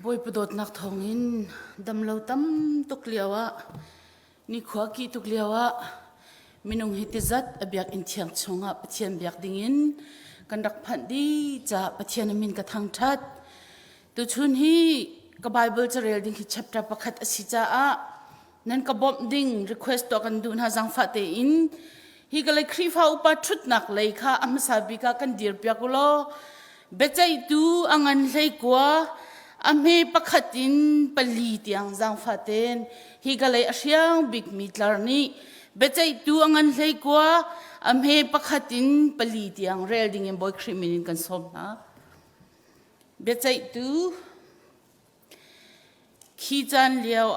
บอยประดดนักทองอินดำเลาตั้มตุกเลียวะนี่ขวากีตุกเลียวะมินุงฮิติจัดอเบียกอินเทียงชงะปะเทียนเบียกดิ่งินกันดักพันดีจะปะเทียนมินกระทังทัดตุชุนฮีกับไบเบิลจะเรียลดิ่งฮิชัปตาประคัดอสิจ้านั่นกับบอมดิ่งรีเควสต์ตัวกันดูน่าจังฟัดเตอินฮีก็เลยครีฟ้าอุปชุดนักเลยค่ะอัมซาบิกากันดีร์เปียกุโลเบใจดูอังันเลยกว่าอเมปักขัดินปลีเตียงจังฟาเตนฮีก็เลยอาเซียงบิ๊กมิดลาร์นี่เบใจตัวงันเลยกว่าอเมปักขัดินปลีเตียงเรลดิ้งบอยคริมินินกันสมนะเบใจตัวขีจันเลียว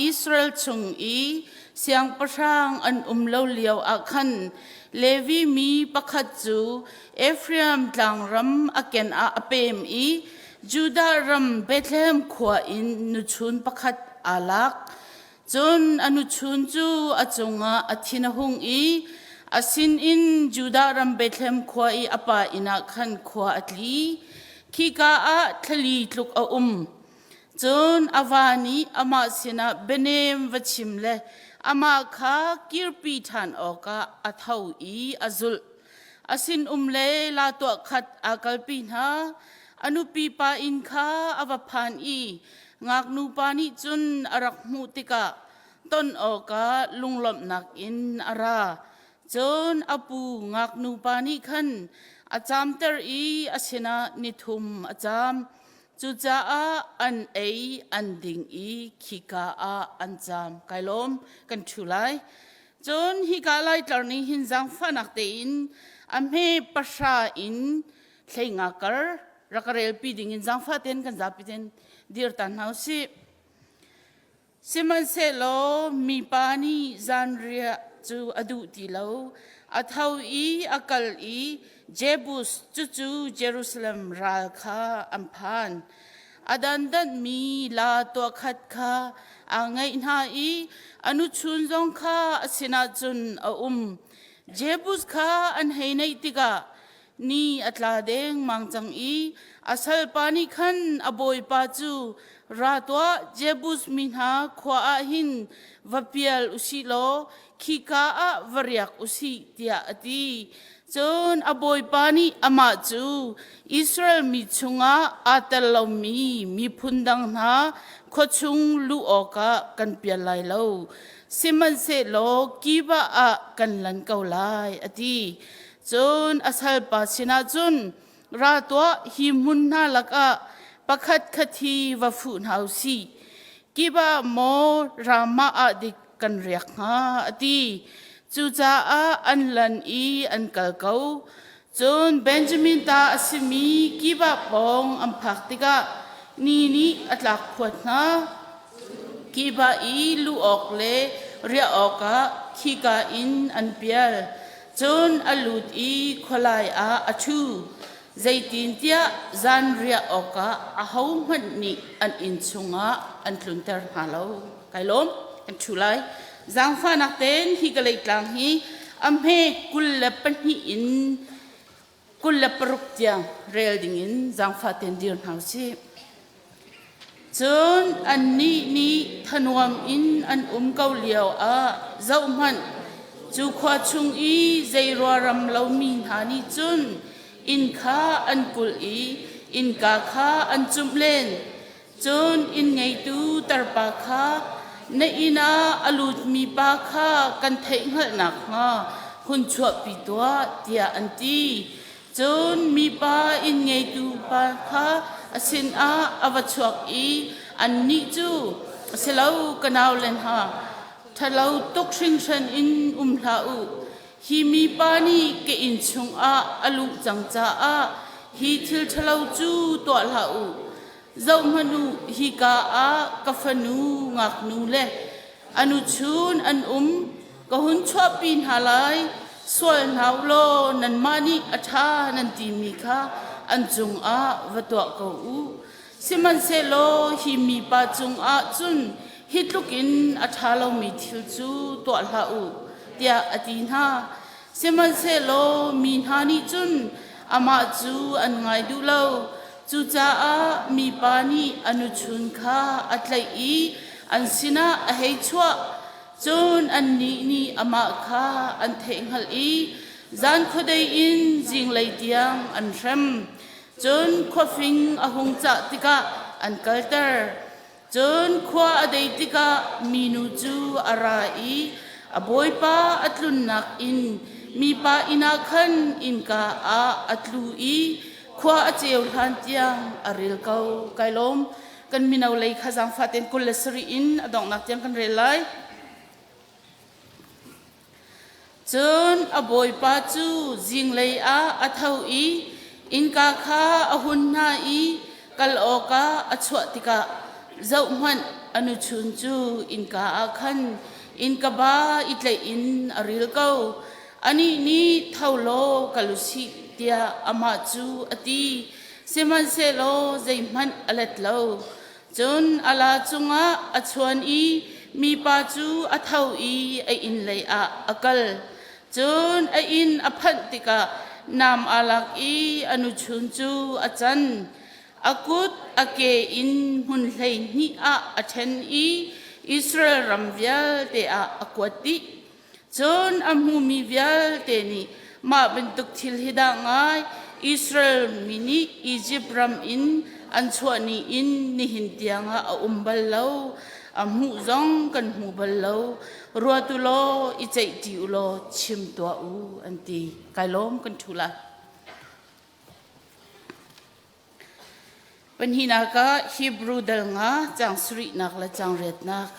อิสราเอลชงอีเสียงประชางอันเลาเลียวขันเลวีมีปักขัดจูเอฟรามตางรำอาเกนอาเปมอีจูดารำเบธเลมขวาอินนุชุนปักขัดอาลักจนอนุชุนจูอาจงอาทินหงอีอาสินอินจูดารำเบธเลมขวาอีอปาอินักขันขวาอัตลีขีกาอาทลีตลุกจนอาวานีอามาสินะเบเนมวชิมเลอามาข้ากิรปีทันออกาอัฐาวอีอาซุลอาสินเลลาตัวขัดอากาลปีนาอนุปีปาอินข้าอวพานอีงักนูปานิจุนอารักมุติกาต้นออกาลุงลมนักอินอาราจนอปูงักนูปานิขันอาจามเตอร์อีอาสินะนิทุมอาจามจูจ้าอันเออันดิ่งอีขีกาอันจามไกลมกันชุไลจนฮิกาไลตอนนี้หินจังฟันักเตอินอเมปัชาอินเทงากรรักเรลปีดิ่งหินจังฟัเตนกันจับปีเตนดีร์ตันเฮาสิมันเซโลมีปานีจันเรียจูอดุติโลอัฐาวอีอักลอีเจบุสจูเยรูซาเล็มราคาอัมพานอดันมีลาตัวขัดคาอ่างไงนาอีอนุชุนจงคาสินาจุนเจบุสคาอันเฮนัยติกานี่อัตลาเดงมังจังอีอาศัยปานิขันอบอยปาจูราตัวเจบุสมินาขวาหินวเปียลอุสิโลขีกาวริยกอุสิเตียอดีจนอบอยปานิอามาจูอิสราเอลมีชุงอาตลามีพุนดังนาขชุงลูออกกันเปียไลเลวสิมันเสโลกีบะกันลันเกาไลอดีจนอาศัยปาสินาจุนราตัวหิมุนนาลักประคัดคดีวฟุนเฮาซีกีบะโมรามาอดิกันเรียกฮาอดีจูจ้าอันลันอีอันกัลเกาจนเบนจามินตาอสิมีกีบะปองอัมพักติกานี่อัตลักพวดนะกีบะอีลูออกเลเรียออกขีกาอินอันเปียลจนอลุดอีขลายอชูใจตินเตียจันเรียออกอาหงมันนี่อันอินชงอันทุนเตอร์ฮาโลไกลมอันชุไลจังฟ้านักเต้นฮิกเลยกลางฮีอเมกุลเลปนีอินกุลเลปรุกเตียงเรลดิ้งอินจังฟ้าเต้นดีร์เฮาซีจนอันนี้ทนวมอินอันเกาเลียวเจ้ามันจูขวาชุงอีใจรัวรำเลามีหานีจุนอินข้าอันกุลอีอินกาข้าอันจุมเลนจนอินไงตูตรปาข้าในอินาอลุดมีปาข้ากันเทงหันักมาคุณชวปิตัวเตียอันตีจนมีปาอินไงตูปาข้าสินอวชวกอีอันนี้จูเสลาวกันเอาเลนฮาถ้าเราตกชิงชันอินลาอูฮีมีปานีเกอินชงอลุจังจ้าฮีทิลทะเลาจูตัวลาอูเจ้ามานูฮิกากาฟนูงักนูเลอนุชูนอันก็หุ่นชอบปีนหาไลส่วนหาวโลนันมานีอัฐานันติมิคาอันจุงวตัวกูสิมันเซโลฮิมีปาจุงจุนฮิตลุกินอัฐาเรามีทิลจูตัวลาอูเตียอดีนา เสมันเซโลมีหานิจุนอามาจูอันไงดูเลาจูจ้ามีปานีอนุชุนข้าอัตไลอีอันสินะเฮชัวจนอันนี้อามาข้าอันเทงฮัลอีจานขดอินจิงไลเตียงอันเร็มจนขวฟิงอหงจัติกาอันกัลเตอร์จนขวาอดีติกามีนูจูอาราอีอบอยปาอัตลุนนักอินมีปาอินาคันอินกาอาอัตลูอีขวาเจียวทันเตียงอาริลเกาไกลมกันมีนาวเลยขจังฟาเตนกุลเลสรีอินอดองนักเตียงกันเรลัยจนอบอยปาจูจิงเลยอาอัทเอาอีอินกาข้าอหุนนาอีกัลโอกาอัชวติกาเจ้ามันอนุชุนจูอินกาอาคันอินกบาอิตเลอินอาริลเกาอันนี้เท่าโลกัลุสิเตียอามาจูอตีเซมันเซโลใจมันอเลตโลจนอาลาจุงะอัชวนอีมีปาจูอัทเอาอีไออินเลยอาอักลจนไออินอพันติกานามอาลักอีอนุชุนจูอาจันอากุดอาเกอินหุนเลยนี่อาอัเทนอีอิสราเอลรัมเวียลเตอาอากวติจนอามูมีเวียลเตนีมาเป็นตุกทิลฮิดางายอิสราเอลมินีอียิปต์รัมอินอันชวนีอินนิหินเตียงอาบัลเลาอามูจงกันมูบัลเลารัวตุโลอิใจติอุโลชิมตัวอูอันตีไกลล้มกันทุลาเป็นหินากาฮิบรูเดลงาจังสรินักและจังเรดนัก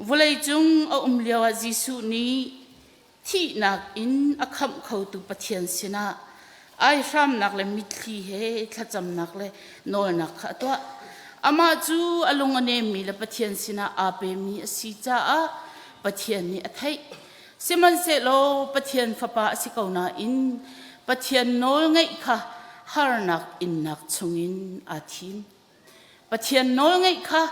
วลัยจุงเอาเลียวจิสุนีที่นักอินอคัมเขาตุปะเทียนสินะไอรำนักและมิตรีเฮขจำนักและโนนักขะตัวอามาจูอลงอเนมีและปะเทียนสินะอาเปมีสิจ้าปะเทียนนี่อัฐยเสมันเสโลปะเทียนฟ้าป่าสิกาวนาอินปะเทียนโนลไงค่ะฮาร์นักอินนักชงอินอาทิมปะเทียนโนลไงค่ะ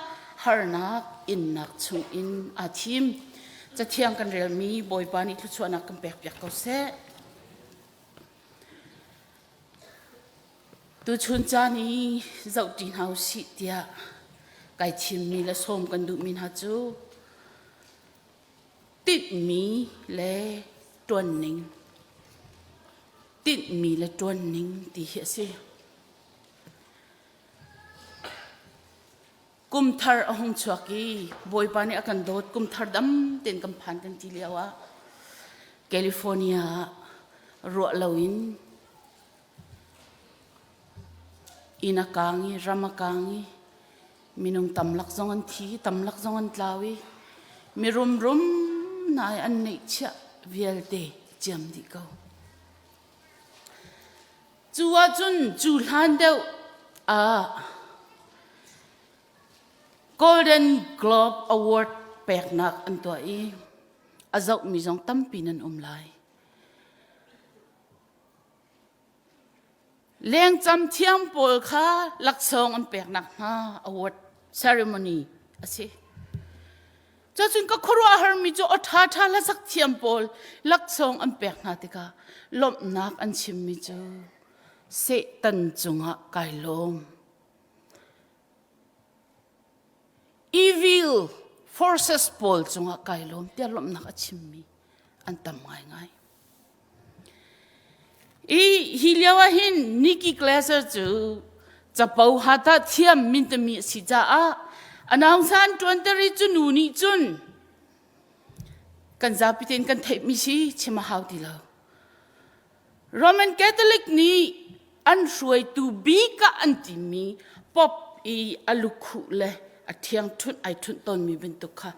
ฮาร์นักอินนักชงอินอาทิมจะเที่ยงกันเรียลมีบอยปานิทุชวนักกันเปียกเปียกเขาเสตัวชุนจานีเจ้าดินเฮาสิเดียไก่ทิมมีและส้มกันดูมินฮาจูติดมีและตัวนิ่งติดมีและตัวนิ่งที่เหี้ยสิกุมทาร์หงชวกีบอยปานีอากันโดดกุมทาร์ดำเต็นกำพันกันทีเลียวะแคลิฟอร์เนียรัวลาวินอินักางรามกางมีนงตำลักจงอันทีตำลักจงอันลาวีมีรุมนายอันนี้เชื่อเวียลเดจำดีก็จูว่าจูฮันเดวGolden Globe Award แปลกนักอันตัวอีอาจจะมีจงตั้มปีนันไลเลี้ยงจำเทียมโปลค่ะลักษณะอันแปลกนักนะ Award Ceremony อ่ะสิจะจุนก็ครัวหามีจูอัฐาละสักเทียมโปลลักษณะอันแปลกนักติกาลบนักอันชิมมีจูเสตันจุงะไกลมEvil forces ปอลจงอาไกลมเตียลมนักชิมมีอันตำง่ายฮิเลียวหินนิกิเคลเซอร์จูจะเป่าหัตถ์เทียมมินตมีสิจ้าอันองซานจวนตริจุนูนิจุนกันจะพิเศษกันเทมิสิชิมาฮาวติลาวโรมันคาทอลิกนี่อันช่วยตูบีกะอันติมีป๊อปอีอลุคุเลอเทียงทุนไอทุนตอนมีเป็นตุกะ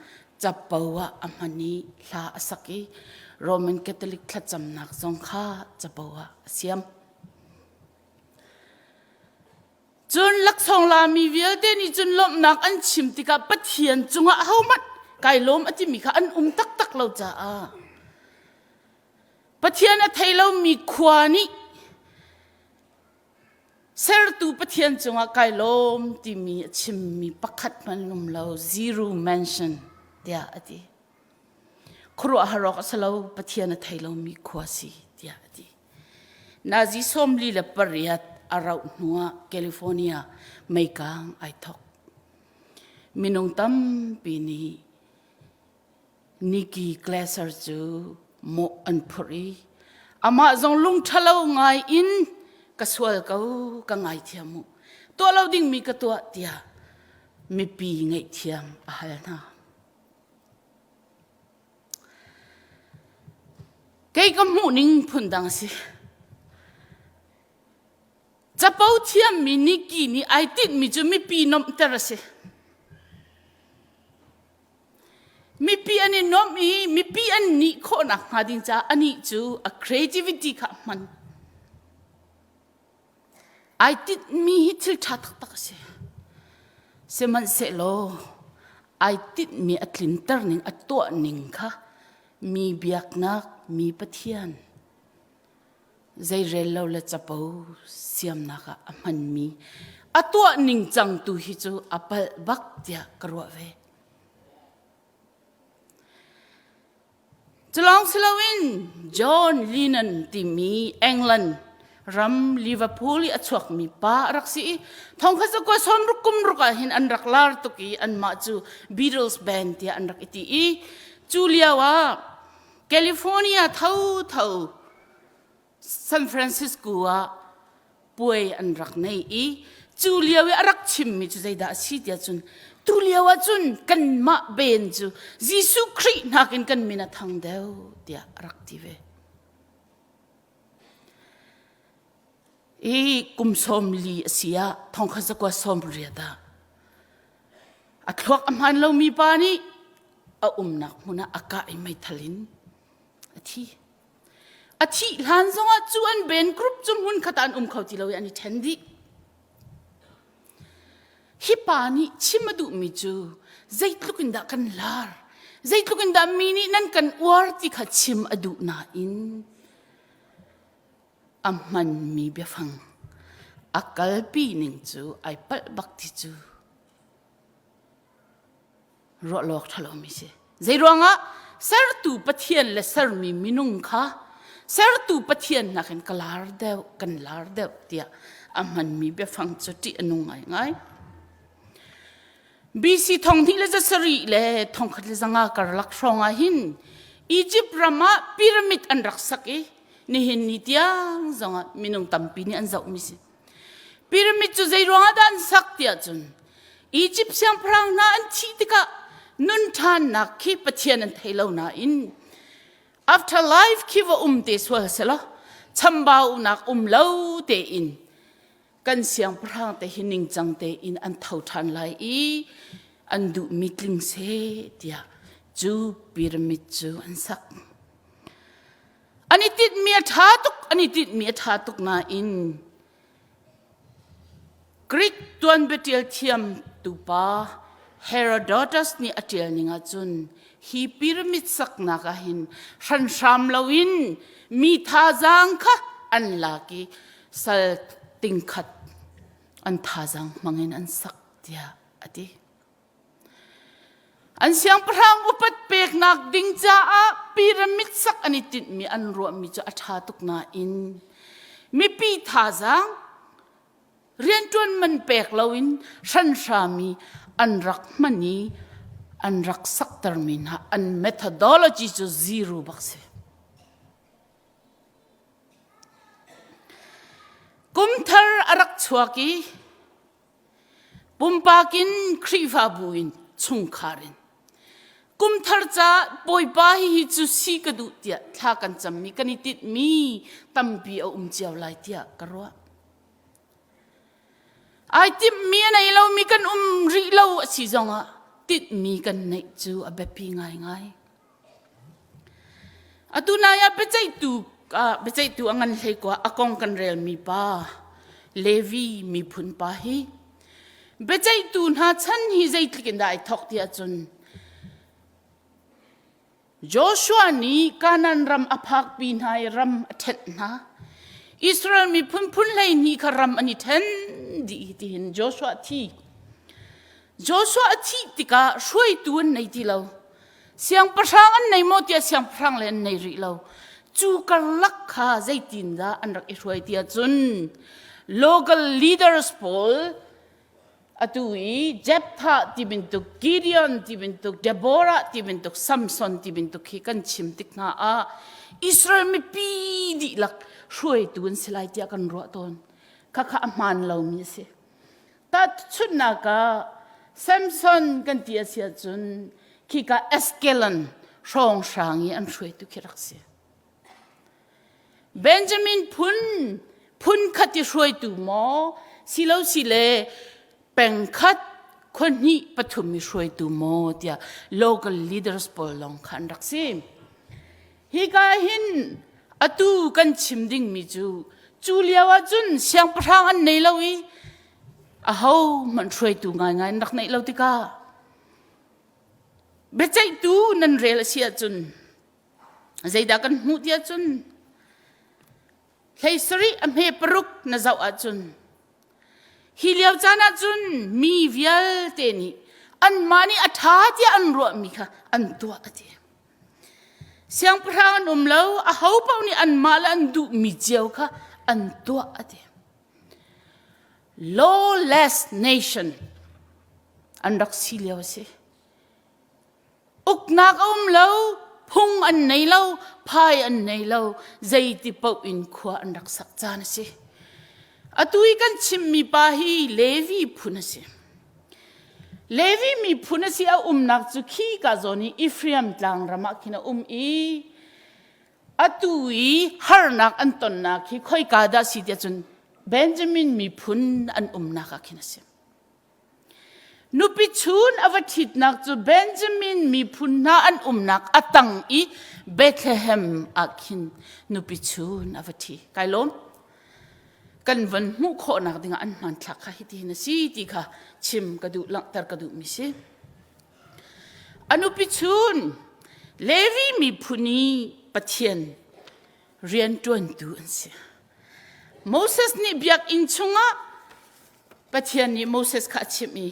จะเป่าอามันนี้ลาสักีโรมันคาทอลิกขจำนักสงข้าจะเป่าเสียมจนลักษณะมีเวียเดนี่จนลมนักอันชิมติกะปัทเทียนจงอาเฮามัดไก่ลมอธิมีค่ะอันตักเราจ้าปัทเทียนอัทให้เรามีขวานี่เซอร์ตูปะเทียนจงอาไกลมที่มีชิมมีปักขัดมันลมเรา zero mention เดียอดี ครัวฮารอกสลาวปะเทียนไทยเรามีขวาสีเดียดีนาจิสมลีเลปริยัตอาราอุนัวแคลิฟอร์เนียไม่กางไอทอกมินงตัมปีนี้นิกีแกลเซอร์จูโมอันพรีอามาจงลุงทะเลาไงอินกสวลเขากังไงเทียมุตัวเราดิ่งมีกตัวเดียมีปีไงเทียมอาลนาเกี่ยกับมูนิงพุ่นดังสิจะเป้าเทียมมีนิกีนี่ไอติดมีจูมีปีนมเตระสิมีปีอันนี้นมมีปีอันนี้คนนักหาดินจ้าอันนี้จูa creativity ค่ะมันไอติดมีฮิตชัดตักสิเสมันเสโลไอติดมีอัตลินเตอร์นิงอัตตัวนิงค่ะมีเบียกนักมีปะเทียนใจเรลเราละจะเป้าเสียมนักมันมีอัตตัวนิงจังตูฮิจูอัปบักเดียกรัวเวจะลองสลาวินจอห์นลีนันติมีอังกฤษรัมลิเวอร์พูลอัชวกมีป้ารักสีทองข้าศึกว่าสมรุกุมรุกะหินอันรักลาร์ตุกีอันมาจูบีทลส์แบนด์ที่อันรักอิติอีจูเลียว่าแคลิฟอร์เนียเท่าซานฟรานซิสโกว่าป่วยอันรักในอีจูเลียว่ารักชิมมิจูใจด่าสิเดียจุนตูเลียว่าจุนกันมาเบนจูยิสุครินักกันมินาทางเดียวเดียรักทีเวอีกุมสมลีเสียทองข้าศึกว่าสมเรียดาอัตลวกอมันเรามีปานีนักมุนะอากาศไม่ทลินอาทิหลานสงฆ์จวนเบนกรุบจุนหุ่นขัดอันเขาที่เราอันนี้เทนดีฮิปานีชิมาดูมิจูใจลุกินดากันลาร์ใจลุกินดามินีนั่นกันวาร์ติขัดชิมอดูนาอินมันมีเบียฟังอากาศปีหนึ่งจูไอปัลบักติจูรอลอกทะเลมิเสใจรวงะเสรตูปะเทียนและเสรมีมินุงค่ะเสรตูปะเทียนนักกันลาร์เดวเดียมันมีเบียฟังจุดที่อนุไงบีซีทองที่เลจะสรีเลทองคัดเลจะงาการลักรองอาหินอียิปต์รามาพีระมิดอันรักสักนี่เห็นนิดยังจังมินุงตัมปีนี่อันจะมิสิพีระมิดจุใจรองอาดันสักเดียจุนอียิปต์เสียงพรางน่าอันที่ติกะนุนทานนักขี้ปะเทียนอันไทยเราน่าอิน after life ขี้ว่าเตสวะเสละชัมบ่าวนักเล่าเตอินกันเสียงพรางแต่หินิงจังเตอินอันเท่าทันไลอันดูมิตลิงเสดียจูพีระมิดจูอันสักอันนี้ติดเมียทาตุกนาอินกรีกตัวนเบติลเทียมตูปาเฮโรโดตัสนี่อเทียลนิงาจุนฮีพีระมิดสักนักหินชันชามลาวินมีทาจังค่ะอันลากีสัลติงขัดอันทาจังมังเงินอันสักเดียอดีอันเสียงพรางอุปัตเปกนักดิ่งจ้าพีระมิดสักอันนี้ติดมีอันรัวมีจะอัฐาตุกนาอินมีปีทาจังเรียนจนมันเปกลาวินชันชามีอันรักมันนี้อันรักสักตรมินฮะอัน methodology จะ zero บักเสกุมทาร์รักชวกีปุ่มปากินครีฟาบุอินชุงคารินกุมทาร์จ้าปอยปาฮิจูซีกดูเดียท่ากันจำมีกันติดมีตั้มปีเอาเจ้าลายเดียกรัวไอติดมีอะไรเรามีกันรีเราสิจงอ่ะติดมีกันในจูอเบปีง่ายอะตุนายาเบใจตูอังันเฮกว่าอากงกันเรลมีป้าเลวีมีพุนป้าฮีเบใจตูน่าฉันฮีใจตลิกันได้ทอกที่จุนโจชัวนี่การนันรำอภักปีนายรำเท็ดนะอิสราเอลมีพุ่นเลยนี่คารำอันนี้เท็นดีที่เห็นโจชัวที่ติกาช่วยตัวในที่เรา เสียงประชางอันในโมเตียเสียงประชางเล่นในริเราจูกันลักขาใจตินดาอันรักอิรวยเตียจุน local leaders poll อตุยเจ็บท่าที่เป็นตุกกิเดียนที่เป็นตุกเดโบราที่เป็นตุกซัมซอนที่เป็นตุกฮิกันชิมติกนาอาอิสราเอลไม่ปีดีลักช่วยตุนสลายเตียกันรัวตนข้าข้ามันเรามีเสียแต่ชุดนักซัมซอนกันเตียเสียจุนคิกาเอสเกลันช่องช่างยันช่วยตุกิรักเสียเบนจามินพุนขัดที่ช่วยตุหมอสิเลวสิเลเป็นขัดคนนี้ปฐมมีช่วยตุหมอเดีย local leaders ปลองขันรักเสียฮิกาหินอตูกันชิมดิ่งมิจูเลียวจุนเสียงประทางอันในเลวีเขามันช่วยตุง่ายนักในเลวติกาเบใจตูนันเรลเสียจุนใจดักันหูเดียจุนเฮสรีอเมปรุกนเจ้าอาจุนฮิเลียวจานาจุนมีวิลเตนีอันมานีอัฐาที่อันรัวมีค่ะอันตัวอดีเสียงพระนุมเลวอาเขาเป่านี่อันมาลอันดูมีเจียวค่ะอันตัวอดี lawless nation อันรักสิเลียวสิอุกนักเลวพุงอันไหนเลวพายอันไหนเลวใจที่เป่าอินขวาอันรักสักจานสิอตุยกันชิมมีปาฮีเลวีพุนสิเลวีมีพุนสิเอานักจุขีกาโซนีอิฟรีมตางรามาคินาอีอตุยฮาร์นักอันตนนักที่ค่อยกาดาสิเดียจนเบนจามินมีพุนอันนักคินาสินุปิชูนอวติดนักจูเบนจามินมีพุนนาอันนักอตังอีเบธเลเฮมอาคินนุปิชูนอวติไกลมกันวันมุขนักดิ่งอันมันทักข้าฮิตนะสิที่ข้าชิมกระดูลังตร์กระดูมิสิอนุปิชูนเลวีมีพุนีปะเทียนเรียนจวนดูอันเสียโมเสสนี่เบียกอินชงะปะเทียนนี่โมเสสข้าชิมี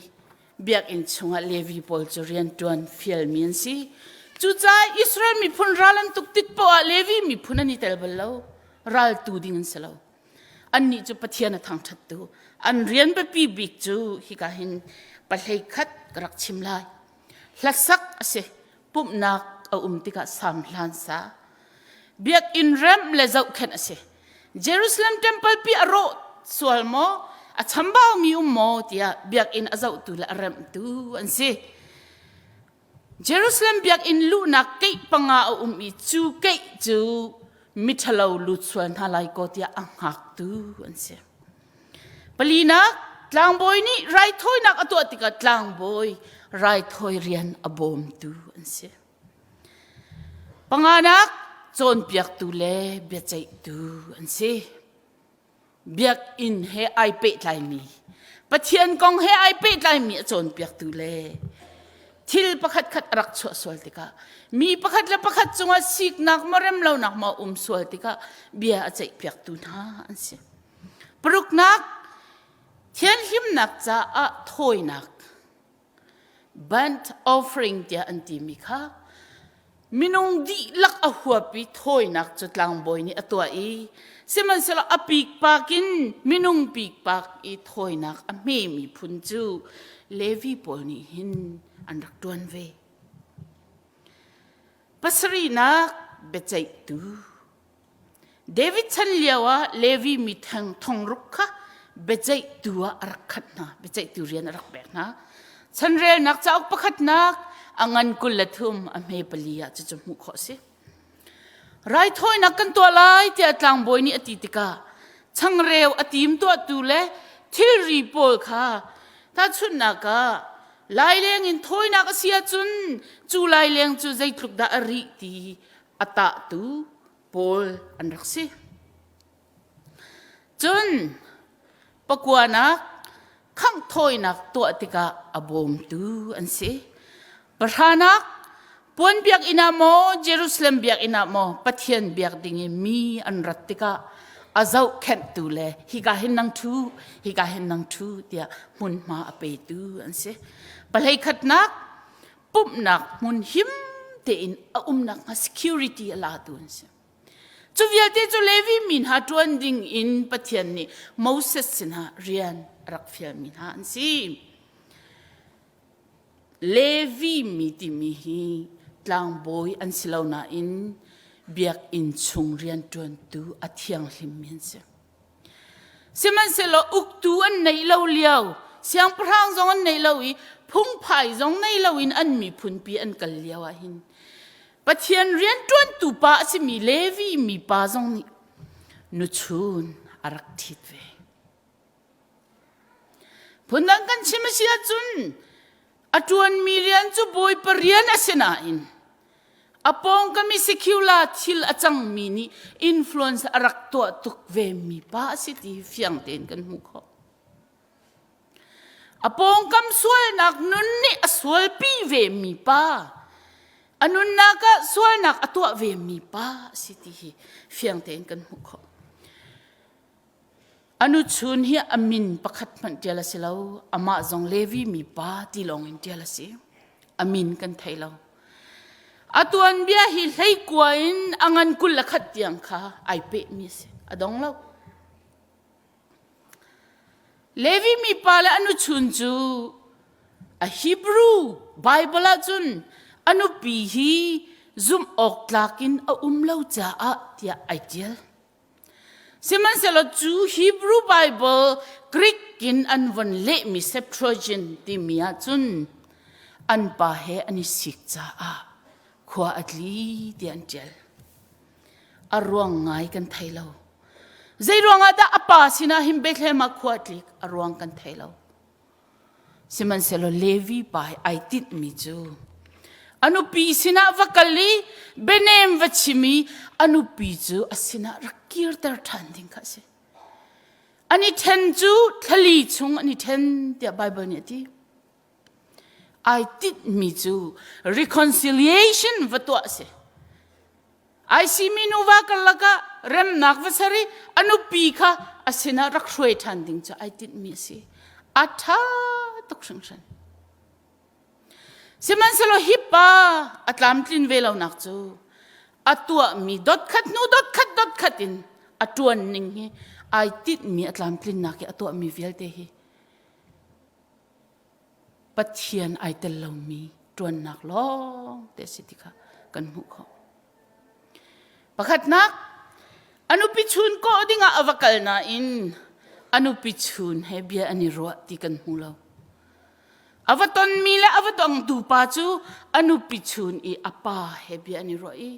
เบียกอินชงะเลวีบอลจะเรียนจวนฟิลมีนสิจุดใจอิสราเอลมีพุนรัลันตุกติดปะเลวีมีพุนันนี่เตลเบลล์รัลตูดิ่งสลาวอันนี้จะปะเทียนทางทัดดูอันเรียนไปปีบิกจูฮิกาหินปะเลยขัดกรักชิมลายลักษักเสปุ่มนักเอาติกาสามล้านซาเบียกอินเรมเลเจ้าเข็นเสเยรูซาเล็มเทมเพิลปีอโรสวลโมอัชมบ่าวมีโมที่เบียกอินอาเจ้าตุละเรมตูอันเสเยรูซาเล็มเบียกอินลูนักเกยปังอาเอาอีจูเกยจูมิทลาวลุดส่วนฮาไลก็ที่อังหักตูอันเสียปลีนักตลางบอยนี่ไรถอยนักตัวติกาตลางบอยไรถอยเรียนอบอมตูอันเสียปังอานักจนเบียกตูเล่เบียใจตูอันเสียเบียกอินเฮไอเป็ดไลมีปะเทียนกองเฮไอเป็ดไลมีจนเบียกตูเล่ทิลประคัดขัดรักชัวสวลติกามีประคัดและประคัดจงอาศิกนักมาเริ่มเล่านักมาสวลติกาเบียอาใจเปียกตุนหาอันเสียปลุกนักเทียนหิมนักจะอะถอยนัก burnt offering เดียอันติมิค่ะมินงดีลักอหัวปีถอยนักจุดลังบอยนี่ตัวอีเสมันสละอปีกปากินมินงปีกปากอีถอยนักอเมมีพุนจูเลวีปอนี่หินอันรักดวนเวปัสรีนักเบใจตูเดวิดชันเลียวะเลวีมีทางทองรุกค่ะเบใจตัวรักขัดนะเบใจตัวเรียนรักแบบนะฉันเรียนนักจะเอาประคัดนักอังันกุลทุมอเมปลียจะจมูกขอสิไรถ้อยนักกันตัวลายที่อัตลังบอยนี่อติติกาช่างเร็วอติมตัวตูเล่ที่รีโปลค่ะถ้าชุดนักลายเลี้ยงอินถอยนักเสียจุนจูลายเลี้ยงจูใจทุกดาริตีอัตตูโพลอันรักสิจุนปะกวานักข้างถอยนักตัวติกาอบอมตูอันสิประธานักปวนเบียกอินาโมเยรูซาเล็มเบียกอินาโมปัทเทียนเบียกดิ่งมีอันรัตติกาอาเจ้าแข็งตูเล่ฮิกาเห็นนังทูเดียมุนมาอเปตูอันเสปะเลยขัดนักปุ๊บนักมุนหิม te in nak nga security ala tun se chu vial te chu levi min ha tuan ding in pathian ni Moses sina rian rak fial min ha an si levi mi ti mi hi tlang boy an silaw na in biak in chung rian tuan tu athiang hlim min se siman selo uktu an nei lo liao siang prang zong an nei lo i phung phai zong nei lo in an mi phun pi an kal liao a hin pathian rian tuan tu pa si mi levi mi pa zong ni nu chun arak thit ve phunang kan chimsia chun atuan mi rian chu boy parian asena in apong kami secular thil achang mi ni influence arak to tuk ve mi pa si ti fiang ten kan mu kho apong kam sual nak nun ni aswal pi ve mi pa anun naka sual nak atwa ve mi pa si ti fiang ten kan mu kho anu chun hi amin pakhat man tiala silaw ama zong levi mi pa ti long in tiala si amin kan thailo atuan bia hi hlei kwain angan kul lakhat tiang kha ai pe mi se adong lo levi mi pala anu chun chu a Hebrew Bible a chun anu pi hi zum ok tlakin a lo cha a tia ideal siman selo chu Hebrew Bible Greek kin an von le mi Septuagint ti mi a chun an pa he ani sik cha a khwa atli ti an tel arwang ngai kan thailo zaironga da apa sina him Bethlehem khwa atli arwang kan thailo siman selo levi pai ai tit mi chu anu pi sina vakali benem vachimi anu pi chu asina rakir tar thanding kha se ani then chu thali chung ani then the Bible ni ti I did me too. Reconciliation vatwa se. I see me no vakalaka rem nakvasari anu pika asina rakhroi thanding cha I did me se. Atha tokshangshan. Siman selo hipa atlam tlin velo nak chu. Atwa mi dot khat in atuanning hi I did me atlam tlin nak atwa mi velte hi. Pathian ai tel lo mi tuan nak long te sitika kan mu kho pakhat nak anu pichun ko dinga avakal na in anu pichun he bia ani ro ti kan mu lo avaton mi la avatong tu pa chu anu pichun I apa he bia ani ro I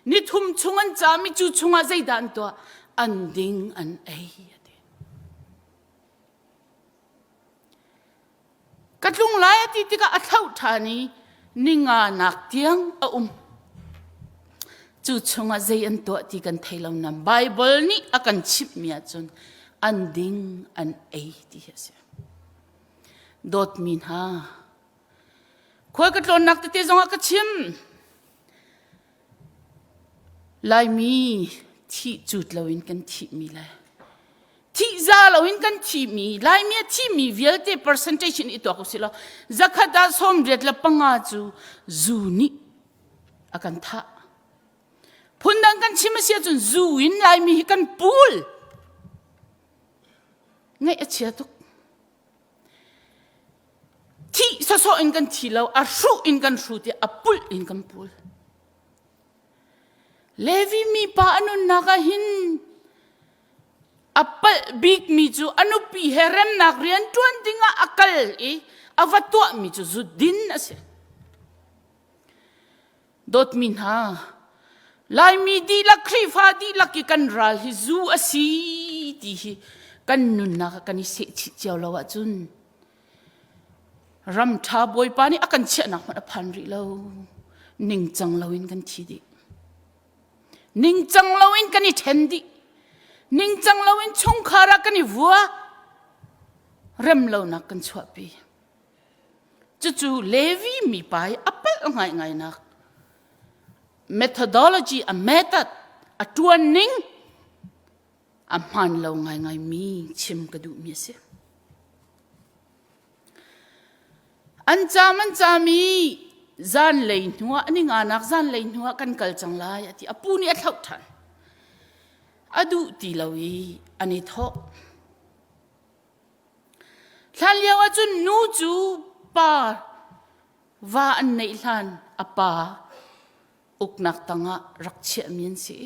ni thum chungan cha mi chu chunga zaidan to an ding an ai katlung lai ti tika athau thani ninga nak tiang a chu chunga zai an to ti kan thailo na Bible ni akan chip mia chun an ding an ei ti hase dot min ha khoi katlon nak te zonga ka chim lai mi thi chut lawin kan thi mi lai thi za lawin kan thi mi lai mi thi mi velte percentage in ito ko sila zakata som ret la panga chu zu ni akan tha phundang kan chimasia chun zu in lai mi kan pul ngai achia tu thi so in kan thi lo a ru in kan ru te a pul in kan pul levi mi pa anu naga hin apal big mi chu anu pi herem nak rian tuan dinga akal avatwa mi chu zudin ase dot min ha lai mi di la khrifa di la ki kan ral hi zu asi ti hi kan nun na kan se chi chaw lawa chun ram tha boy pani akan che na ma phan ri lo ning chang lawin kan thi di ning chang lawin kan I then di ning chang lawin chung khara kan I vua rem lo na kan chwa pi chu levi mi pai apal ngai ngai nak methodology a method a tuanning a man lo ngai ngai mi chim ka du mi se an cha mi zan lei nuwa ani nga nak zan lei nuwa kan kal chang lai ati apu ni athau than adu ti lawi ani tho thlan liawa chun nu chu pa wa an nei hlan apa uknak tanga rakchia min si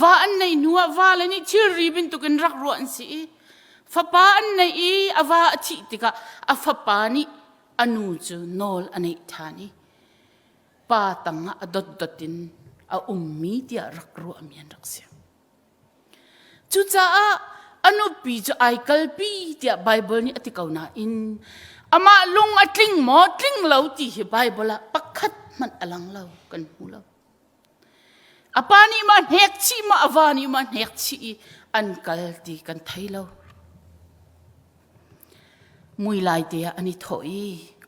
wa an nei nuwa wa la ni thir ribin tu kan rak ro an si fa pa an nei awa athi tika afa pa ni anu chu nol anei thani pa tanga adot dotin a ummi tia rak ro amian raksia chu cha anu pi chu ai kalpi tia bible ni atikaw na in ama lung atling mo tling lo ti hi bible pakhat man alang lo kan hulo apani man hek chi ma awani man hek chi an kal ti kan thailo mui lai te ani thoi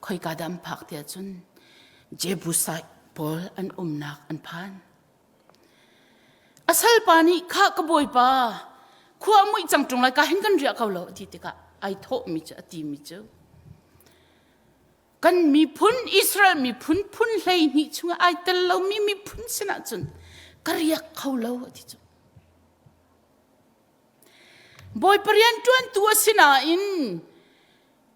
khoi ka dam phak te chun jebusai pol an umnak an phan asal pani kha ka boi pa khua mui changtung lai ka hin kan ria kaw lo ti te ka ai tho mi cha ti mi chu kan mi phun Israel mi phun phun hlei ni chunga ai tel lo mi phun sina chun kariak khaw lo ti chu boy parian tuan tu sina in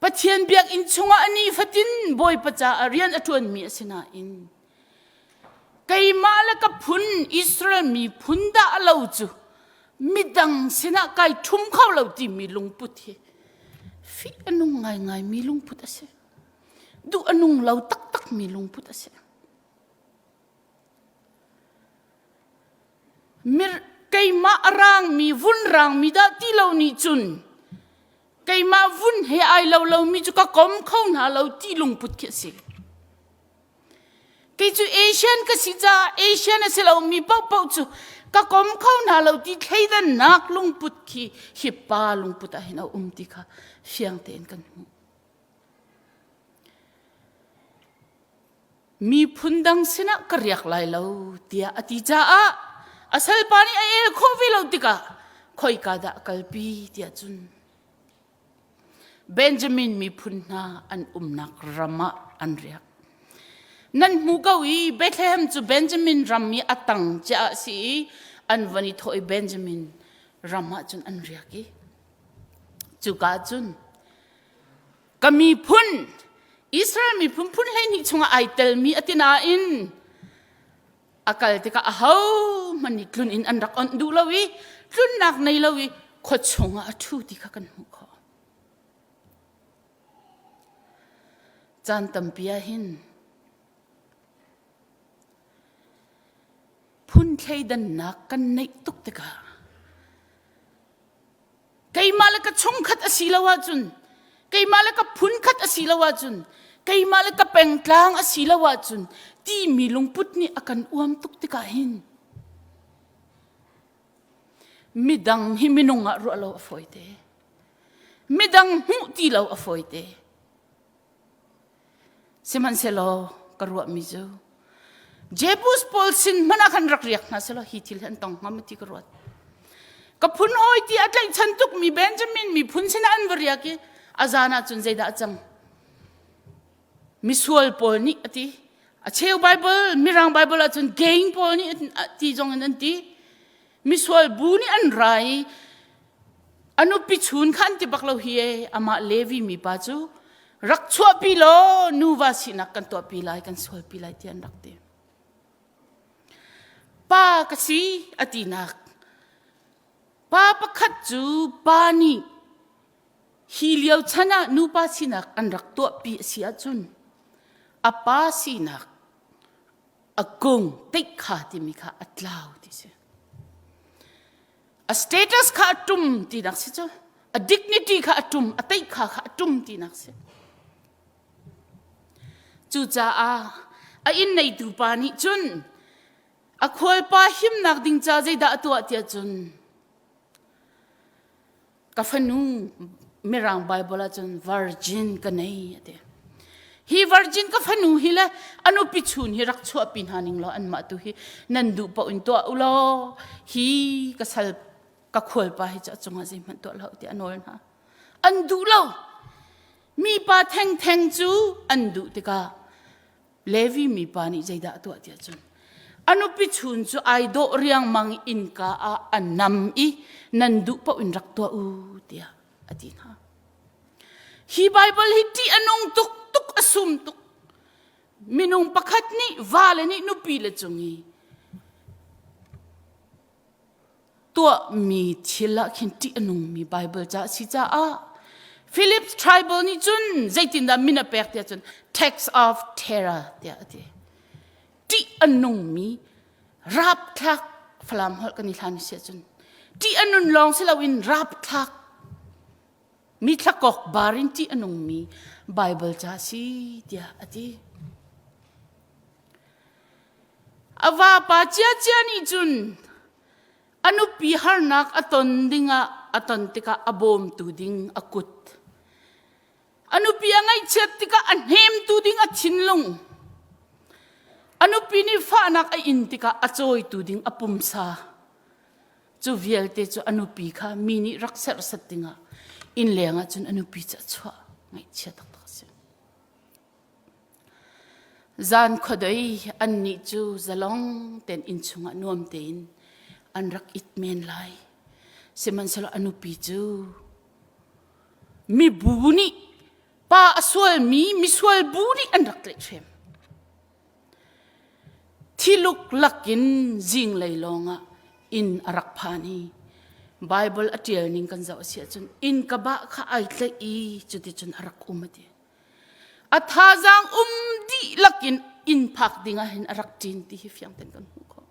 pathian biak in chunga ani fatin boy pacha arian atun mi sina in kai mala ka phun Israel mi phun da lo chu midang sina kai thum khaw lo ti mi lung put hi fi anung ngai mi lung put ase du anung lo tak mi lung put ase mir kai ma arang mi vun rang mi da ti lo ni chun kai ma vun he ai lo mi chu ka kom khau na lo ti lung put ke se kai chu asian ka si cha asian se lo mi pau chu ka kom khau na lo ti thei da nak lung put ki hi pa lung put a hina ti kha fiang ten kan mu mi phundang sina karyak lai lo tia ati cha a asal pani ai el khovi lo tika khoi ka da kalpi tia chun Benjamin mi phunna an umnak rama an riak nan mugawi Bethlehem chu Benjamin rammi atang cha si an vani thoi Benjamin rama chun an riaki chu ka chun kami phun Israel mi phun lai ni chunga ai tel mi atina in akal tika aho mani tlun in an rak on du lawi tlun nak nei lawi kho chunga athu tika kan mu kho chan tampia hin phun thei dan nak kan nei tuk tika kai malaka chung khat asilawa chun kai malaka phun khat asilawa chun kai malaka pengtlang asilawa chun ti mi lungput ni akan uam tuk tika hin midang himinunga ro alo afoite midang hu ti lo afoite siman selo karua mizo jebus polsin manakan rakriak na selo hitil hentong ngamati karuat kapun hoi ti atlay chantuk mi Benjamin mi punsina anvariaki azana chun zeda achang misual pol ni ati acheu Bible mirang Bible achun gain pol ni ti jong nan ti misual bu ni an rai anu pichun khan ti baklo hiye ama Levi mi pa chu rakchua pilo nuwa sinak kan to pilai kan sol pilai tian rakte pa kasi atinak pa pakhat chu pani hiliau chana nupa sinak an rak to pi sia chun apa sinak agong tik kha ti mi kha atlau ti se a status kha atum ti nak se chu a dignity kha atum a tai kha atum ti nak se chu cha a in nei tu pani chun a khol pa him nak ding cha jai da to tia chun kafanu mirang Bible chun virgin ka nei ate hi virgin kafanu hila anu pichun hi rakchua pin haning lo an ma tu hi nandu pa un to ulo hi kasal ka khol pa hi cha chunga jai man to lo ti anol na an du lo mi pa theng theng chu an du te ka เลวีมีปานิใจดาตัวเดียจุนอนุปิชุนจูไอโดเรียงมังอินกาอันนำอีนันดุปะอินรักตัวอูเดียอดีนะฮีไบเบิลฮิตีอนุงตุกตุกอสุมตุกมินุงปักขัดนี่วาเลนี่นุปีเลจงีตัวมีทิละขินตีอนุงมีไบเบิลจ้าสิจ้าฟิลิปส์ทริเบิลนี่จุนใจตินดามินาเปกเดียจุน text of terror เดียดีตีอนุงมีรับทักฟลามฮอลกันนิทานเสียจุนตีอนุนลองสลาวินรับทักมีทักกอกบารินตีอนุงมีไบเบิลจ้าสิเดียดีอาวาปาเจียเจียนี่จุนอนุปีฮาร์นักอตอนดิงอตอนติกาอบอมตูดิงอกุดอนุปียังไงเช็ดติกาอันเฮมตูดิงอชินลงอนุปีนี่ฟ้านักไออินติกาอจอยตูดิงอปุ่มซาจูเวียลเตจูอนุปีค่ะมีนี่รักษาสัตติงะอินเลียงจุนอนุปีจะชัวไงเช็ดตักตักเสียจานขดอยอันนี้จูจะลองเต็นอินชุงนวมเต็นอันรักอิดเมนไลเสมันสละอนุปีจูมีบูนี่ป้าสวลมีสวลบูนี่อันรักเล็กเฟมที่ลุกลักกินจิงเลยลองอินอรักพานีไบเบิลอธิยานิงกันจะเสียจนอินกบะข้าไอเตอีจุดที่จนอรักมาดีอัฐาจังดีลักอินพักดิ่งเห็นอรักจินที่เฟียงเต็นกันหูเขา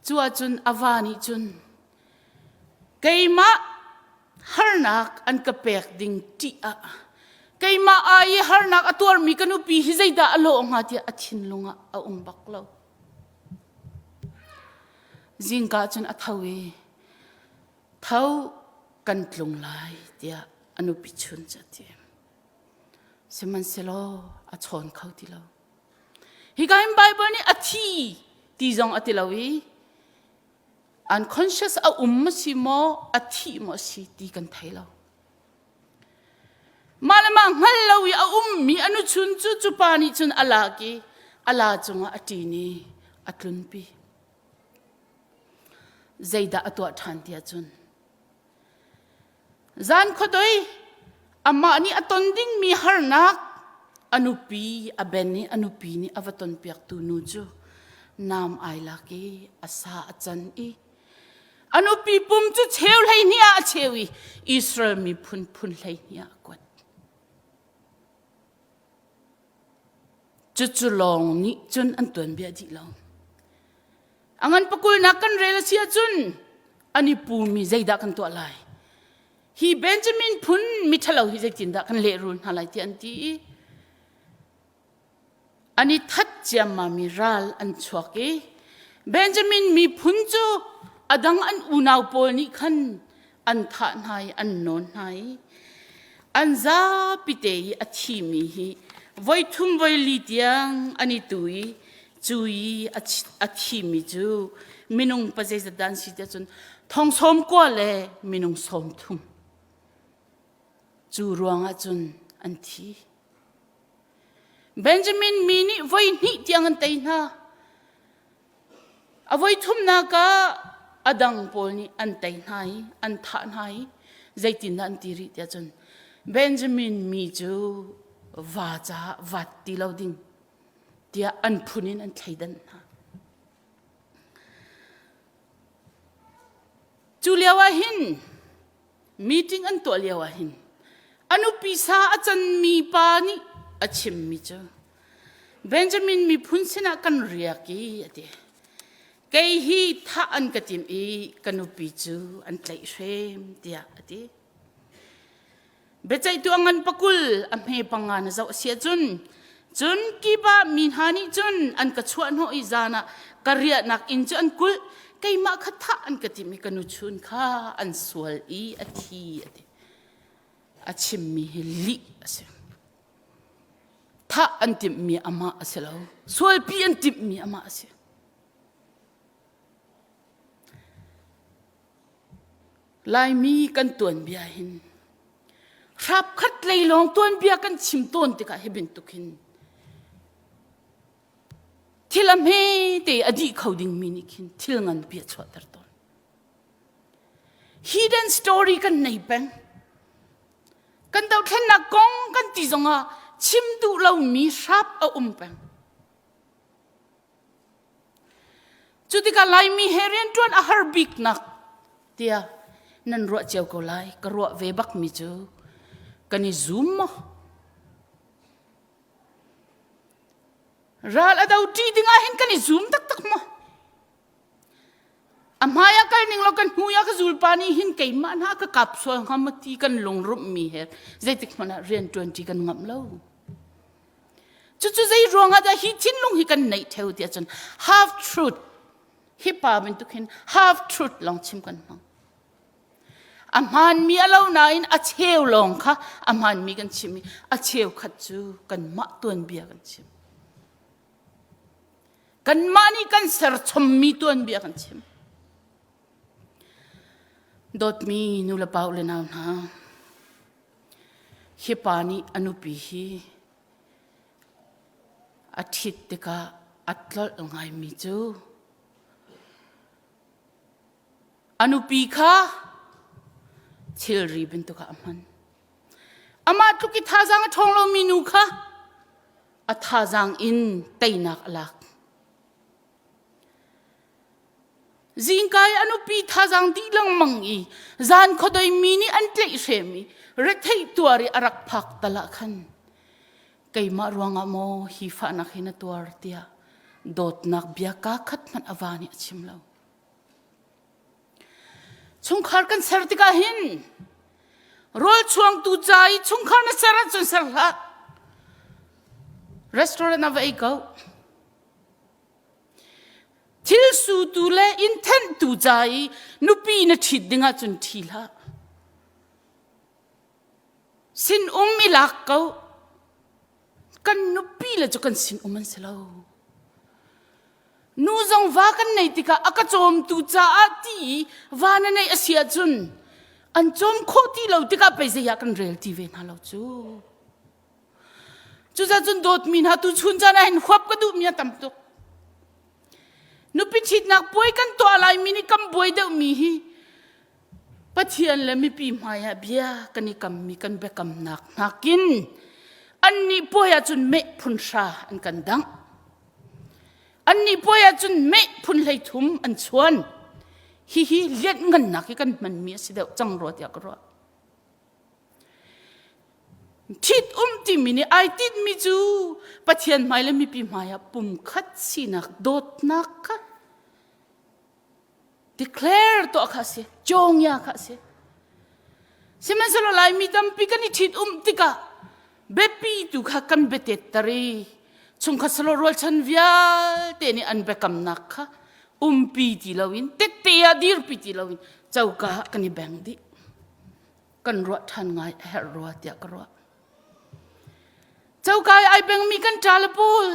จัวจุนอวานิจุนไกมาฮาร์นักอันกระเปกดิ่งที่ไกมาไอฮาร์นักตัวมีกันอุปีฮิใจดาโลงหาที่อธินลงบักเลาจิงกาจุนอัฐเวเท้ากันลงไหลเดียอนุปิชุนจัดเดียเสมันเสลออชอนเขาที่เราฮิกาอิมไบเบิลนี่อธิตีจงอธิลาวีunconscious มาสิโมอธิมาสิตีกันไทยเรามาละมังฮัลโลวีมีอนุชุนจุปานิชุนอลากีอลาจงอธินีอัตลุนปีใจดาตัวทันเดียจุนจานขดอยอามานี่อตอนดิ้งมีฮาร์นักอนุปีอเบนนี่อนุปีนี่อวตอนเปียกตูนูจูนามไอลากีอาซาจันอีอนุปีปุ่มจุเชลเลยเนี่ยเชวีอิสราเอลมีพุนเลยเนี่ยกวดจุลองนี่จุนอันตัวเบียดีลองอังันปกุลนักกันเรลเซียจุนอันนี้ปูมีใจดักกันตัวอะไรฮีเบนจามินพุนมิทะเลาฮิใจจินดักกันเลรุนอะไรที่อันที่อันนี้ทัดจามามิรัลอันชัวกีเบนจามินมีพุนจูอดังอันอุณาวโปนี่ขันอันท่านให้อันนนให้อันซาปิเตยอธิมีฮีไว้ทุ่มไว้ลีเดียงอันนี้ตุยจุยอธิมีจูมินุงปัจจัยดันสิเดจนทองสมกว่าเลยมินุงสมทุ่มจูรวงจุนอันที่เบนจามินมีนี่ไว้นี่เดียงอันเตยนะเอาไว้ทุ่มนากาอดังโปนี่อันเตยไหนอันท่านไหนใจตินอันตีริเดียจนเบนจามินมีจูวาจาวัดตีเราดิ่งเดียอันพุนินอันไทยดันนะจูเลียวหินมีติ้งอันตัวเลียวหินอนุปิสาอาจารย์มีปานี่อาชิมมิจูเบนจามินมีพุนสินะกันเรียกีเดียไกฮีท่าอันกติมอีกันุปิจูอันไกลเชมเดียอดีเบใจตัวงันปกุลอเมปังงานเจ้าเสียจุนกีบามินฮานิจุนอันกระชวนหัวอิจานะกระเรียนักอินจุนกุลไกมาคัท่าอันกติมอีกันุชุนข้าอันสวลอีอทีอดีอาชิมมีฮิลิอเสท่าอันติมมีอามาอเสลาสวลปีอันติมมีอามาอเสลายมีกันตวนเบียหิน รับคัดเลยลองต้นเบียกันชิมต้นติกะเฮบินตุกินที่ลำเฮเตอดีเขาดิ่งมินิคินที่งันเบียชวดตอน hidden story กันในแบงกันเดาแค่นักกงกันตีจงอ่ะชิมดูเรามีรับเอาแบงจุดที่กันไลมีเฮเรียนจวนอาหารบิกนักเตียนันรัวเจ้าก็ไลก็รัวเวบักมิจูกันนี่ซูมรัลอดาวจีดิ่งอาเห็นกันนี่ซูมตักมั้งอามายากันนิ่งเรากันหูยากันซูลปานีหินเกยมันฮะก็กับส่วนหามตีกันลงรูปมีเฮร์ใจติกมันเรียนจวนจีกันงับเล่าจุดใจรวงอาจจะฮิจินลงฮิกันในเทวเดียจน half truth ฮิปาเป็นตุกิน half truth ลองชิมกันมั้งอามันมีอะไรน่าอินอาเชลลองค่ะอามันมีกันชิมีอาเชลขัดจูกันมาตัวเบียกันชิมกันมานี่กันเสร์ชมมีตัวเบียกันชิมดอดมีนูละเปล่าเลยนะฮิปานีอนุปีฮีอาทิตย์เด็กอัตลอดไงมีจูอนุปีค่ะเชลรีเป็นตัวอามันอามาทุกิท่าจังทองเรามีนูค่ะอัท่าจังอินเตยนักลักจิงกายอนุปีท่าจังดีลังมังอีจานขดอยมีนี่อันเตยเชมีเร็ดให้ตัวรีอารักพักตละขันไก่มารวงอโมฮีฟ้านักหินตัวเตียโดดนักเบียกาขัดมันอวานิชิมเราชุงขารกันเสร์ติกาหินรอลช่วงตูใจชุงขารนัสระจนเสร์ละรีสอร์ทนาวเอเกาทิลสูตูเลอินเทนตูใจนุปีนทิดดิงาจนทีละสินมิลักเกากันนุปีละจุกันสินมันเสลานูจงว่ากันในติกาอากาจอมตูจ้าตีวานันในอาเซียจุนอันจอมโคตีเราติกาไปเสียกันเรลทีเวน่าเราจูจ้าจุนโดดมีนาตูชุนจานะเห็นขวับกระดูมีตั้มตุกนุปิชิดนักป่วยกันตัวอะไรมินิกัมป่วยเดามีฮีปัจเจียนเลยมีปีมายาเบียกันนี่กัมมีกันเบกัมนักกินอันนี้ป่วยจุนเมพุนชาอันกันดังอันนี้ป่วยจนไม่พุนเลยทุ่มอันชวนฮิเลี้ยงเงินนักกันมันมีสิเดียวจังรวดอยากรวดทิดที่มินี่ไอติดมิจูปัจเจียนไม่เลยมีปีมายาปุ่มคัดสินักโดดนักค่ะ declare ตัวข้าเสียจงยาข้าเสียสิมันสโลไลมีตั้มปีกันนี่ทิดติกะเบปีตุข้ากันเบเตตรีชุงข้าสโลรัวชันวิาเตนี่อันเบกัมนักค่ะปีติลาวินเตเตียดีร์ปีติลาวินเจ้าก้ากันนี่แบ่งดิกันรัวทันไงเฮรัวเตียกรัวเจ้าก้าไอแบ่งมีกันจาลปูล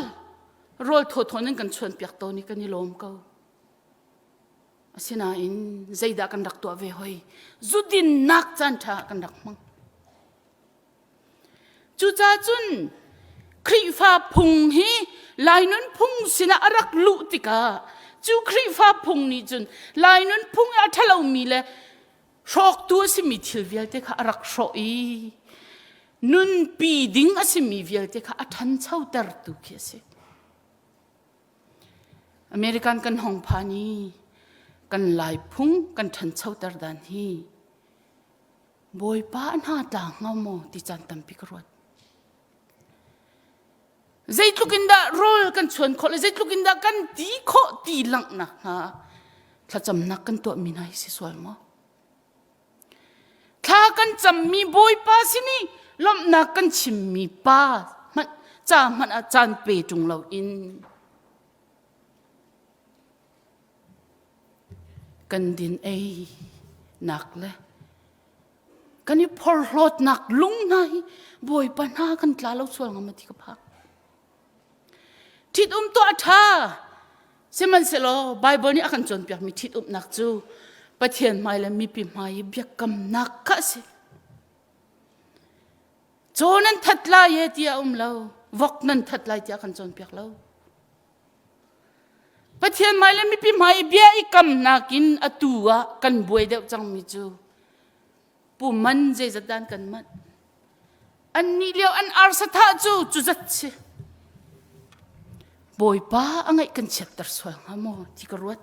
รัวทนนั่นกันชวนเปียกโตนี่กันนี่ลมเกาสินาอินใจด่ากันดักตัวเวหอยจุดินนักจันทากันดักมังจูจ้าจุนครีฟ้าพุงฮีลายนั้นพุงสินะรักลุติกาจูครีฟ้าพุงนี่จุนลายนั้นพุงอาทะเลามีเลยชอกตัวสิมีทิลเวียลเตค่ะรักชออีนุนปีดิ้งอสิมีเวียลเตค่ะทันเช่าตร์ตุกเยสอเมริกันกันห้องพานีกันลายพุงกันทันเช่าตร์ดันฮีบอยป้าหน้าต่างเงาโมติจันตัมปิกรวดใจลุกินดาโรลกันชวนคนเลยใจลุกินดากันดีโคดีหลังนะฮะถ้าจำนักกันตัวมีนายสิสวยมั้งถ้ากันจำมีบอยป้าสินี่ล้มนักกันชิมมีป้ามันจ้ามันอาจารย์เปจงเราอินกันดินนักเลยกันนี่พอรถนักลุงนายบอยป้าหน้ากันกล้าเราสวยงามที่กับพักทิดตัวท่าเสมันเสลอไบเบิลนี่อากันจนเปียกมีทิดนักจูปะเทียนไม่เลยมีปีไม่เบียกกำนักกะสิ โจนั้นทัดลายเตียเราวกนั้นทัดลายเตียกันจนเปียกเราปะเทียนไม่เลยมีปีไม่เบียอีกำนักินอตัวกันบวยเดียวจังมิจูปูมันใจจัดด้านกันมัดอันนี้เลี้ยวอันอาร์สถาจูจุจัดเชบอยป้าอังไงกันเช็ดตรสวยงามที่กรวด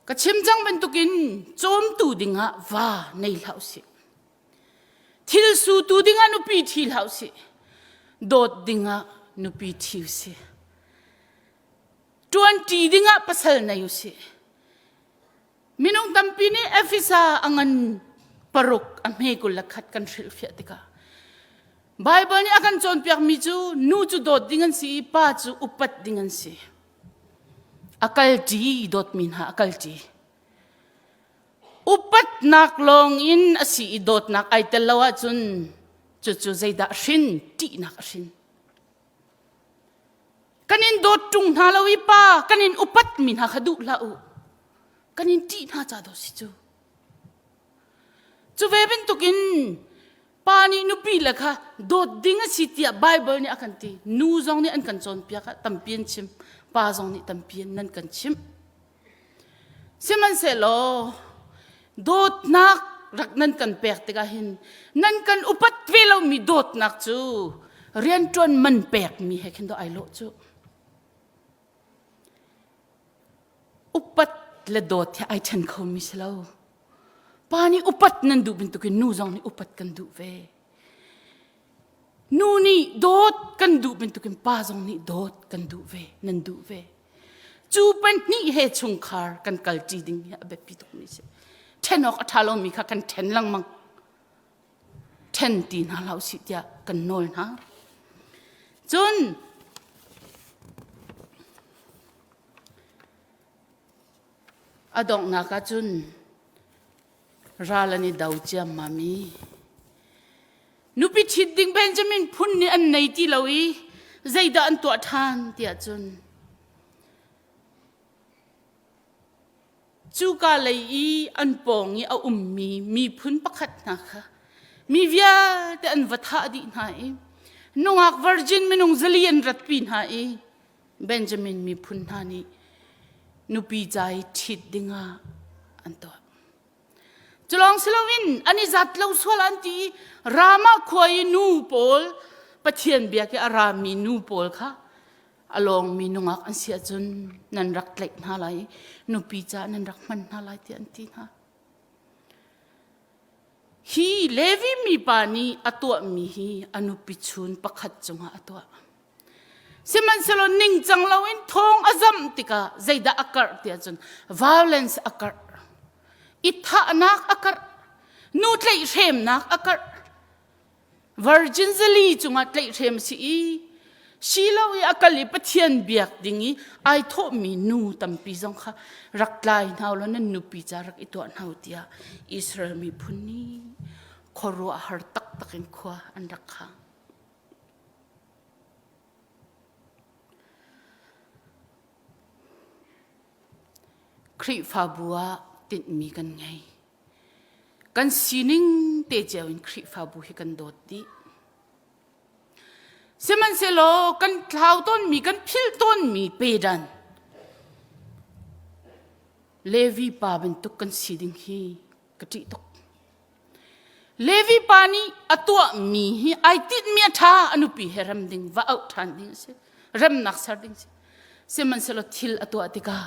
ก็ชิมจังเป็นตุกินโจมตูดิงะว่าในเหล่าสิทิลสูตูดิงะนุปีทิลเหล่าสิโดดดิงะนุปีทิวสิ20ดิงะปัสสาวะอยู่สิมินงตัมปีนี้เอฟิซาอังันปรุกอเมกุลขัดกันฟิลฟิติกาไบเบิลนี่อากันจนเปียกมิจูนูจูโดดดิงันสิป้าจูอุปัดดิงันสิakal di dot minha akal di upat nak long in asi dot nak ay talawa chun chu zaida shin ti nak shin kanin dot tung halawi pa kanin upat minha khadu lau kanin ti na cha do si chu veben tukin pani nupi lakha dot dinga sitia bible ni akanti nu zong ni an kan chon pia ka tampien chim pa zong ni tampien nan kan chim siman selo dot nak rak nan kan pek te ga hin nan kan upat velo mi dot nak chu rian ton man pek mi he khen do ai lo chu upat le dot ya ai chen kho mi selo pani upat nan du bin tukin nu zong ni upat kan du ve nu ni dot kan du bin tukin pa zong ni dot kan du ve nan du ve chu pen ni he chung khar kan kal ti ding ya be pi tuk ni se tenok athalo mi kha kan ten lang mang ten tin ha lau si tia kan nol na chun adong na ka chun ralani dauchia mami nupi thiding benjamin phunni an nei ti lowi zaida an to than tia chun chu ka lei i an pong i a ummi mi phun pakhat na kha mi via te an vatha di na i nongak virgin minung zalian rat pin ha i benjamin mi phun na ni nupi jai thidinga an to Tulong silawin ani zat law swalan ti rama khoi nu pol pathian biak ke arami nu pol kha along mi nungak an sia chun nan rak tlek na lai nu pi cha nan rak man na lai ti an ti na hi levi mi pani atwa mi hi anu pi chun pakhat chunga atwa siman selo ning chang lawin thong azam tika zaida akar ti chun violence akar itha nak akar nu tlei rem nak akar virgin zali chunga tlei rem si shilawi akali pathian biak dingi ai tho mi nu tampi jong kha raklai naula nan nu pi cha rak ito nau tia israel mi phuni khoro har tak takin khwa an rakha khri fa bua Tinhmi kan ngai kan sining te jawin khri fa bu hi kan dot ti seman selo kan thlau ton mi kan phil ton mi pedan levi pa ben tuk kan siding hi kati tok levi pani atwa mi hi ai tit mi tha anu pi heram ding va out than ding se ram nak sar ding se seman selo thil atwa tika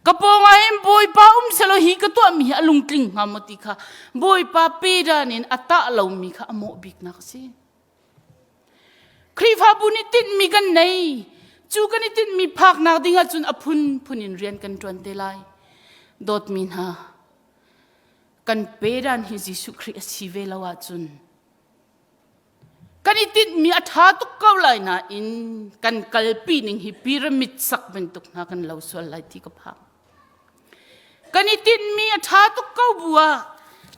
kapong ayem boy pa selo hi ka to mi alung tling ngamoti kha boy pa pedanin ata lo mi kha amo bik nak si khrifa buni Tinhmi kan nei chu kan Tinhmi phak nak dinga chun aphun phunin rian kan tron te lai dot min ha kan pedan hi jisu khri asive lawa chun kan Tinhmi atha tuk kaw lai na in kan kalpi ning hi pyramid sak ben tuk na kan lo sol lai ti ka phak kan Tinhmi atha tuk kaw bua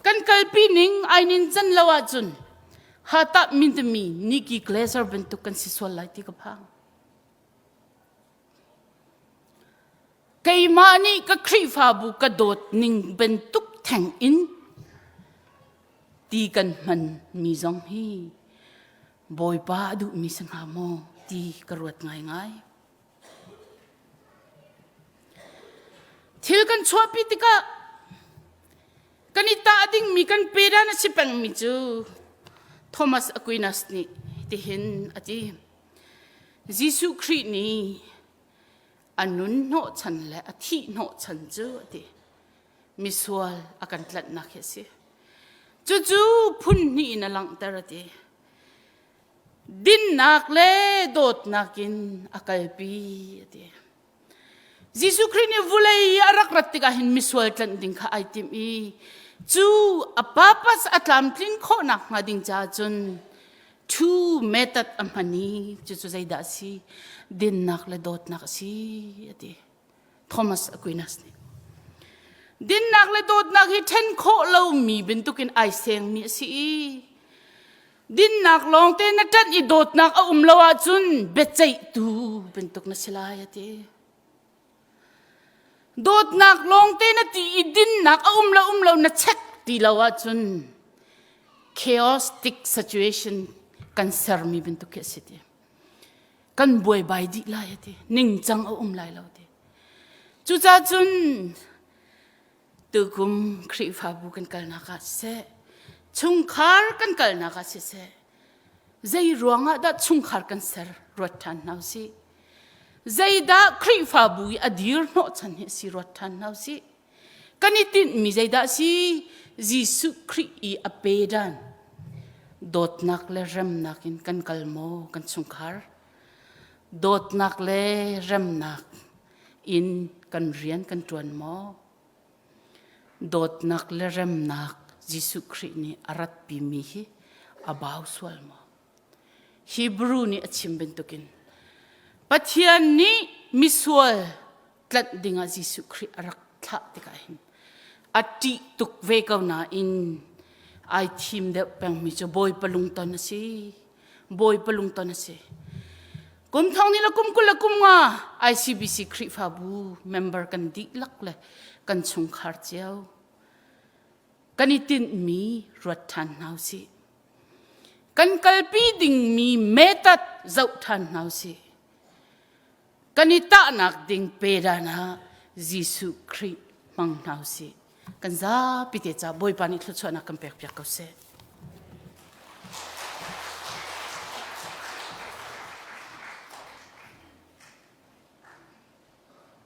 kan kalpi ning ainin chan lawa chun hata mintmi niki glaser bentuk kan siswal lai ti ka phang kay mani ka krifabu ka dot ning bentuk thang in ti kan man mi zong hi boy pa du mi sang ha mo ti karuat ngai ngai thil kan chhuapi tika kanita ding mi kan pera na sipang mi chu Thomas Aquinas ni tihin ati Jesu Christ ni anun no chan le athi no chan chu ati miswal akan tlat na khesi chu phun ni na lang tarati din nak le dot nakin akalpi ati Jesu Christ ni vulai arak ratika hin miswal tlan ding kha item I chu apapas atlam tlin kho nak nga ding cha chun two method amani chu zai da si din nak le dot nak si ati Thomas Aquinas ni din nak le dot nak hi ten kho lo mi bintukin ai seng mi si din nak long te na tan I dot nak a lawa chun bechai tu bintuk na sila ati dot nak long te na ti din nak a umlo na check ti lawa chun chaotic situation kan ser mi bintu ke siti kan boy bai di la yati ning chang a lai lo ti chu cha chun tu kum khri fa bu kan kal na ka se chung khar kan kal na ka se zai ruanga da chung khar kan ser rot than nau si zai da khri fa bu adir no chan he si rot than nau si kanitin mi zai da si Jesu Christ I apedan dot nak le rem nakin kan kalmo kan chungkhar dot nak le rem nak in kan rian kan tuan mo dot nak le rem nak Jesu Christ ni arat pi mi hi abaw swal mo Hebrew ni achim bentukin pathian ni miswal tlat dinga Jesu Christ arak tha tikahin ati tuk ve kaw na in I team de pang mi cho boy palung ton si kum thang ni la kum kula kum nga ICBC Kri Fabu member kan di lak le kan chung khar chiao kanitin mi ruat than nau si kan kalpi ding mi metat zau than nau si kanita nak ding pedana Jesu Christ mang nau si kan za pite cha boy pani thlu chona kan pek pek ko se